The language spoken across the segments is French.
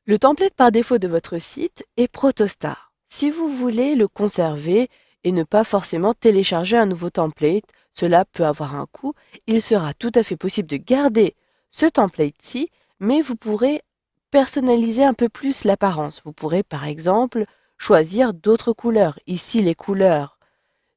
Le template par défaut de votre site est Protostar. Si vous voulez le conserver et ne pas forcément télécharger un nouveau template, cela peut avoir un coût, il sera tout à fait possible de garder ce template-ci, mais vous pourrez personnaliser un peu plus l'apparence. Vous pourrez par exemple choisir d'autres couleurs. Ici, les couleurs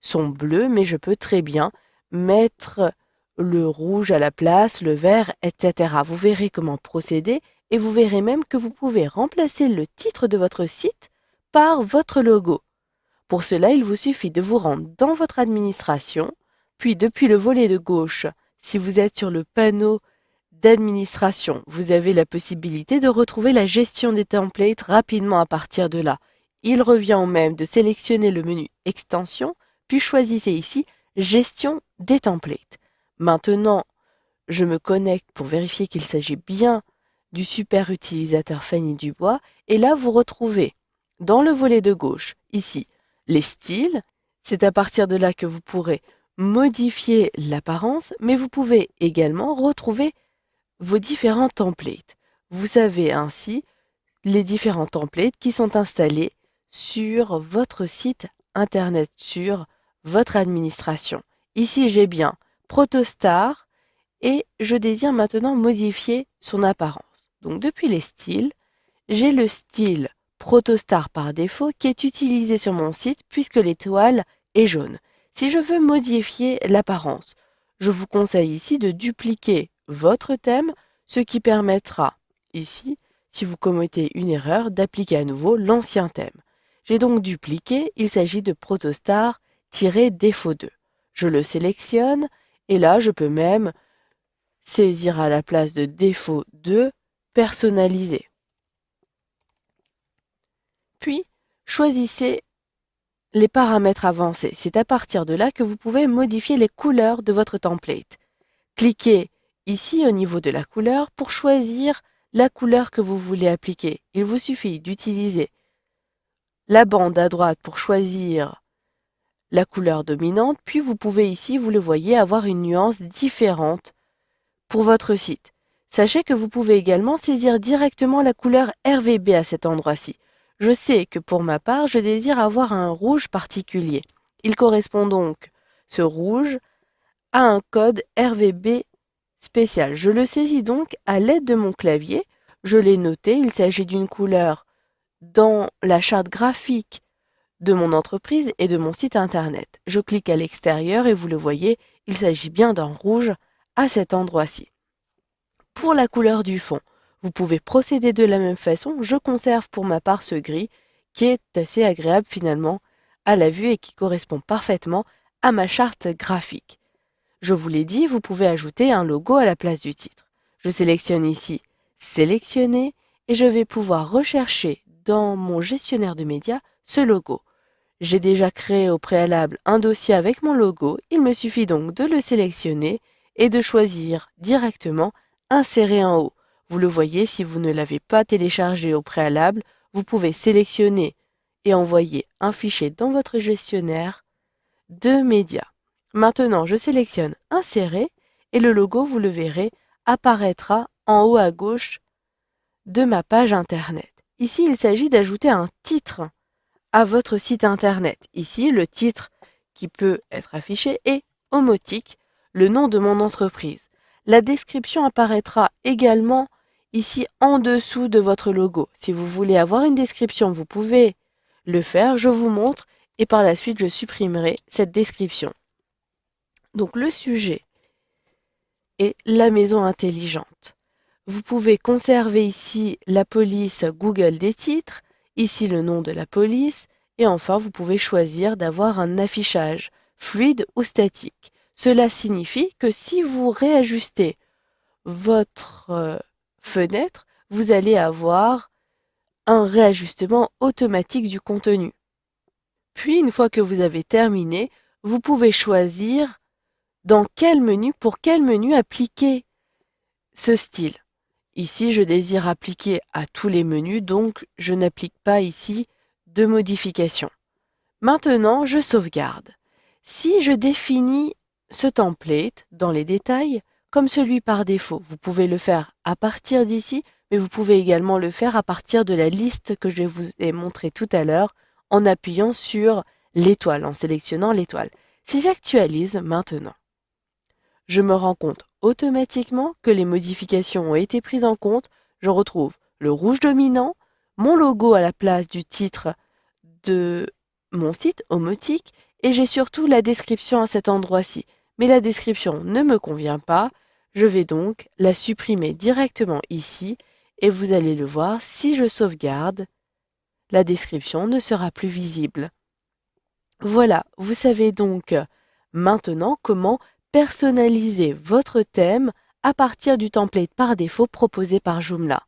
sont bleues, mais je peux très bien mettre le rouge à la place, le vert, etc. Vous verrez comment procéder et vous verrez même que vous pouvez remplacer le titre de votre site par votre logo. Pour cela, il vous suffit de vous rendre dans votre administration, puis depuis le volet de gauche, si vous êtes sur le panneau d'administration, vous avez la possibilité de retrouver la gestion des templates rapidement à partir de là. Il revient au même de sélectionner le menu Extension, puis choisissez ici Gestion des templates. Maintenant, je me connecte pour vérifier qu'il s'agit bien du super utilisateur Fanny Dubois, et là vous retrouvez dans le volet de gauche, ici, les styles. C'est à partir de là que vous pourrez modifier l'apparence, mais vous pouvez également retrouver vos différents templates. Vous savez ainsi les différents templates qui sont installés sur votre site internet, sur votre administration. Ici, j'ai bien Protostar et je désire maintenant modifier son apparence. Donc, depuis les styles, j'ai le style Protostar par défaut qui est utilisé sur mon site puisque l'étoile est jaune. Si je veux modifier l'apparence, je vous conseille ici de dupliquer votre thème, ce qui permettra ici, si vous commettez une erreur, d'appliquer à nouveau l'ancien thème. J'ai donc dupliqué, il s'agit de Protostar-défaut 2. Je le sélectionne et là je peux même saisir à la place de défaut 2, personnaliser. Puis, choisissez les paramètres avancés. C'est à partir de là que vous pouvez modifier les couleurs de votre template. Cliquez ici au niveau de la couleur pour choisir la couleur que vous voulez appliquer. Il vous suffit d'utiliser la bande à droite pour choisir la couleur dominante, puis vous pouvez ici, vous le voyez, avoir une nuance différente pour votre site. Sachez que vous pouvez également saisir directement la couleur RVB à cet endroit-ci. Je sais que pour ma part, je désire avoir un rouge particulier. Il correspond donc, ce rouge, à un code RVB spécial. Je le saisis donc à l'aide de mon clavier. Je l'ai noté, il s'agit d'une couleur dans la charte graphique de mon entreprise et de mon site internet. Je clique à l'extérieur et vous le voyez, il s'agit bien d'un rouge à cet endroit-ci. Pour la couleur du fond, vous pouvez procéder de la même façon. Je conserve pour ma part ce gris qui est assez agréable finalement à la vue et qui correspond parfaitement à ma charte graphique. Je vous l'ai dit, vous pouvez ajouter un logo à la place du titre. Je sélectionne ici Sélectionner et je vais pouvoir rechercher dans mon gestionnaire de médias ce logo. J'ai déjà créé au préalable un dossier avec mon logo, il me suffit donc de le sélectionner et de choisir directement Insérer en haut. Vous le voyez, si vous ne l'avez pas téléchargé au préalable, vous pouvez sélectionner et envoyer un fichier dans votre gestionnaire de médias. Maintenant, je sélectionne Insérer et le logo, vous le verrez, apparaîtra en haut à gauche de ma page Internet. Ici, il s'agit d'ajouter un titre à votre site Internet. Ici, le titre qui peut être affiché est Omotique, le nom de mon entreprise. La description apparaîtra également ici en dessous de votre logo. Si vous voulez avoir une description, vous pouvez le faire. Je vous montre et par la suite, je supprimerai cette description. Donc, le sujet est la maison intelligente. Vous pouvez conserver ici la police Google des titres, ici le nom de la police, et enfin vous pouvez choisir d'avoir un affichage fluide ou statique. Cela signifie que si vous réajustez votre fenêtre, vous allez avoir un réajustement automatique du contenu. Puis une fois que vous avez terminé, vous pouvez choisir pour quel menu appliquer ce style. Ici, je désire appliquer à tous les menus, donc je n'applique pas ici de modification. Maintenant, je sauvegarde. Si je définis ce template dans les détails, comme celui par défaut, vous pouvez le faire à partir d'ici, mais vous pouvez également le faire à partir de la liste que je vous ai montrée tout à l'heure en appuyant sur l'étoile, en sélectionnant l'étoile. Si j'actualise maintenant, je me rends compte automatiquement que les modifications ont été prises en compte. Je retrouve le rouge dominant, mon logo à la place du titre de mon site, Omotique, et j'ai surtout la description à cet endroit-ci. Mais la description ne me convient pas, je vais donc la supprimer directement ici, et vous allez le voir, si je sauvegarde, la description ne sera plus visible. Voilà, vous savez donc maintenant comment personnaliser votre thème à partir du template par défaut proposé par Joomla.